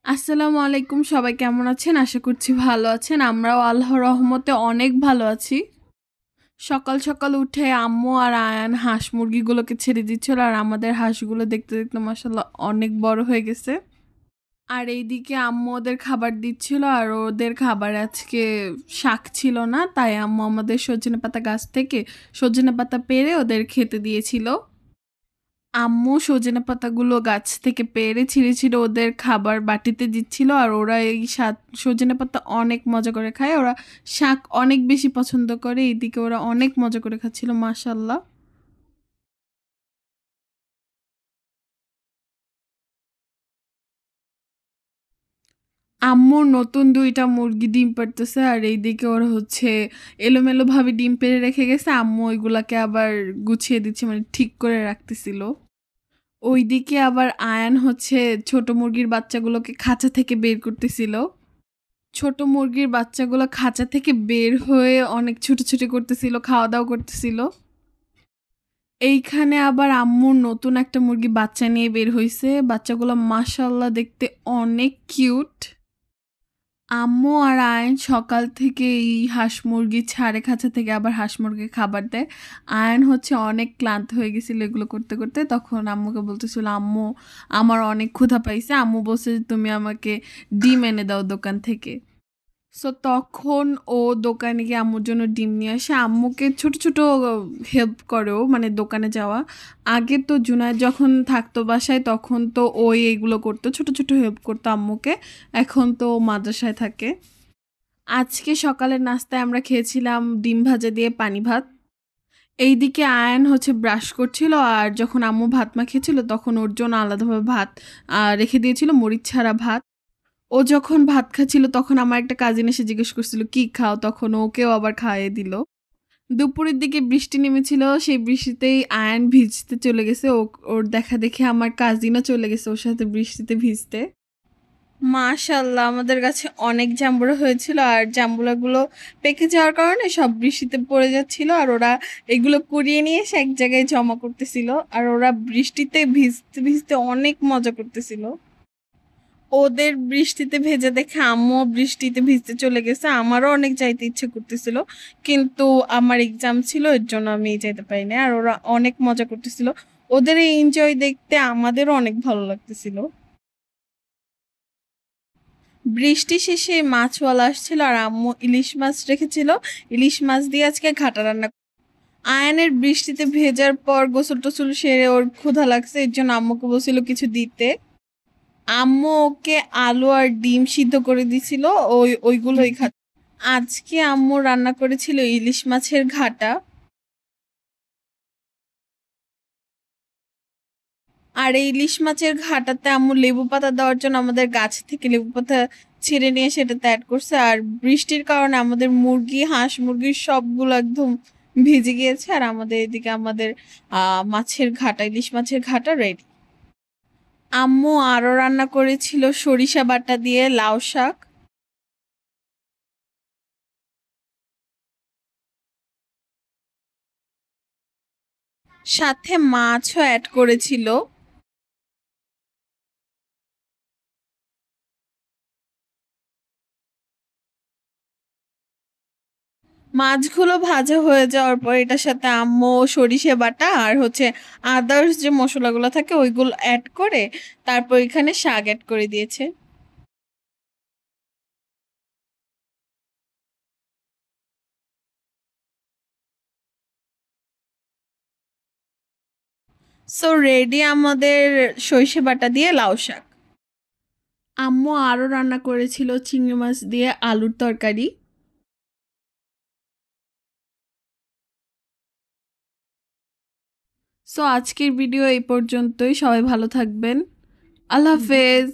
আসসালামু আলাইকুম, সবাই কেমন আছেন? আশা করছি ভালো আছেন। আমরাও আল্লাহর রহমতে অনেক ভালো আছি। সকাল সকাল উঠে আম্মু আর আয়ান হাঁস মুরগিগুলোকে ছেড়ে দিচ্ছিল, আর আমাদের হাঁসগুলো দেখতে দেখতে মাশাল্লাহ অনেক বড় হয়ে গেছে। আর এইদিকে আম্মু ওদের খাবার দিচ্ছিল, আর ওদের খাবার আজকে শাক ছিল না, তাই আম্মু আমাদের সজনে পাতা গাছ থেকে সজনে পাতা পেড়ে ওদের খেতে দিয়েছিল। আম্মু সজনে পাতাগুলো গাছ থেকে পেড়ে ছিঁড়ে ছিঁড়ে ওদের খাবার বাটিতে দিচ্ছিল, আর ওরা এই সজনে পাতা অনেক মজা করে খায়। ওরা শাক অনেক বেশি পছন্দ করে, এইদিকে ওরা অনেক মজা করে খাচ্ছিল মাশাল্লাহ। আম্মুর নতুন ২টা মুরগি ডিম পাড়তেছে, আর এইদিকে ওরা এলোমেলো ভাবে ডিম পেড়ে রেখে গেছে। আম্মু ওইগুলাকে আবার গুছিয়ে দিচ্ছে, মানে ঠিক করে রাখতেছিল। ওইদিকে আবার আয়ান ছোট মুরগির বাচ্চাগুলোকে খাঁচা থেকে বের করতেছিল। ছোট মুরগির বাচ্চাগুলো খাঁচা থেকে বের হয়ে অনেক ছুটোছুটি করতেছিল, খাওয়া-দাওয়া করতেছিল। এইখানে আবার আম্মুর নতুন একটা মুরগি বাচ্চা নিয়ে বের হইছে। বাচ্চাগুলো মাশাআল্লাহ দেখতে অনেক কিউট। আম্মু আর আয়ান সকাল থেকে এই হাঁস মুরগি ছাড়ে খাঁচা থেকে, আবার হাঁস মুরগির খাবার দেয়। আয়ান অনেক ক্লান্ত হয়ে গেছিল এগুলো করতে করতে। তখন আম্মুকে বলতেছিল, আম্মু আমার অনেক ক্ষুধা পাইছে। আম্মু বলছে যে তুমি আমাকে ডিম এনে দাও দোকান থেকে। সো তখন ও দোকানে গিয়ে আম্মুর জন্য ডিম নিয়ে আসে। আম্মুকে ছোট ছোট হেল্প করেও, মানে দোকানে যাওয়া। আগে তো জুনায়েদ যখন থাকতো বাসায় তখন তো ওই এইগুলো করতো, ছোট ছোট হেল্প করতো আম্মুকে। এখন তো ও মাদ্রাসায় থাকে। আজকে সকালের নাস্তায় আমরা খেয়েছিলাম ডিম ভাজা দিয়ে পানি ভাত। এইদিকে আয়ান ব্রাশ করছিল, আর যখন আম্মু ভাত মাখিয়েছিল তখন ওর জন্য আলাদাভাবে ভাত রেখে দিয়েছিল, মরিচ ছাড়া ভাত। ও যখন ভাত খাচ্ছিল তখন আমার একটা কাজিন এসে জিজ্ঞেস করছিল কি খাও, তখন ওকেও আবার খাইয়ে দিল। দুপুরের দিকে বৃষ্টি নেমেছিল, সেই বৃষ্টিতেই আয়ান ভিজতে চলে গেছে। ওর দেখা দেখে আমার কাজিনও চলে গেছে ওর সাথে বৃষ্টিতে ভিজতে। মাশাল্লাহ আমাদের কাছে অনেক জাম্বুরা হয়েছিল, আর জাম্বুরাগুলো পেকে যাওয়ার কারণে সব বৃষ্টিতে পড়ে যাচ্ছিল, আর ওরা এগুলো কুড়িয়ে নিয়ে এসে এক জায়গায় জমা করতেছিল, আর ওরা বৃষ্টিতে ভিজতে ভিজতে অনেক মজা করতেছিল। ওদের বৃষ্টিতে ভেজা দেখে আম্মুও বৃষ্টিতে ভিজতে চলে গেছে। আমারও অনেক যাইতে ইচ্ছে করতেছিল, কিন্তু আমার এক্সাম ছিল, এর জন্য আমি যেতে পারিনি। আর ওরা অনেক মজা করতেছিল। ওদের এই এনজয় দেখতে আমাদেরও অনেক ভালো লাগতেছিল। বৃষ্টি শেষে মাছওয়ালা আসছিল, আর আম্মু ইলিশ মাছ রেখেছিল। ইলিশ মাছ দিয়ে আজকে ঘাটা রান্না। আয়ানের বৃষ্টিতে ভেজার পর গোসল টোসল সেরে ওর ক্ষুধা লাগছে, এর জন্য আম্মুকে বলছিল কিছু দিতে। আম্মু ওকে আলু আর ডিম সিদ্ধ করে দিছিল, ওইগুলোই খা। আজকে আম্মু রান্না করেছিল ইলিশ মাছের ঘাটা। আর এই ইলিশ মাছের ঘাটাতে আম্মু লেবু পাতা দেওয়ার জন্য আমাদের গাছ থেকে লেবু পাতা ছিঁড়ে নিয়ে সেটাতে অ্যাড করছে। আর বৃষ্টির কারণে আমাদের মুরগি হাঁস মুরগির সবগুলো একদম ভিজে গিয়েছে, আর আমাদের এদিকে আমাদের মাছের ঘাটা ইলিশ মাছের ঘাটা রেডি। আম্মু আরো রান্না করেছিল সরিষা বাটা দিয়ে লাউ শাক, সাথে মাছও অ্যাড করেছিল। মাছগুলো ভাজা হয়ে যাওয়ার পর এটার সাথে আম্মু সরিষা বাটা আর আদার্স যে মশলাগুলো থাকে ওইগুলো অ্যাড করে তারপর এখানে শাক অ্যাড করে দিয়েছে। সো রেডি আমাদের সরিষা বাটা দিয়ে লাউ শাক। আম্মু আরও রান্না করেছিল চিংড়ি মাছ দিয়ে আলুর তরকারি। সো আজকের ভিডিও এই পর্যন্তই। সবাই ভালো থাকবেন। আল্লাহ হাফেজ।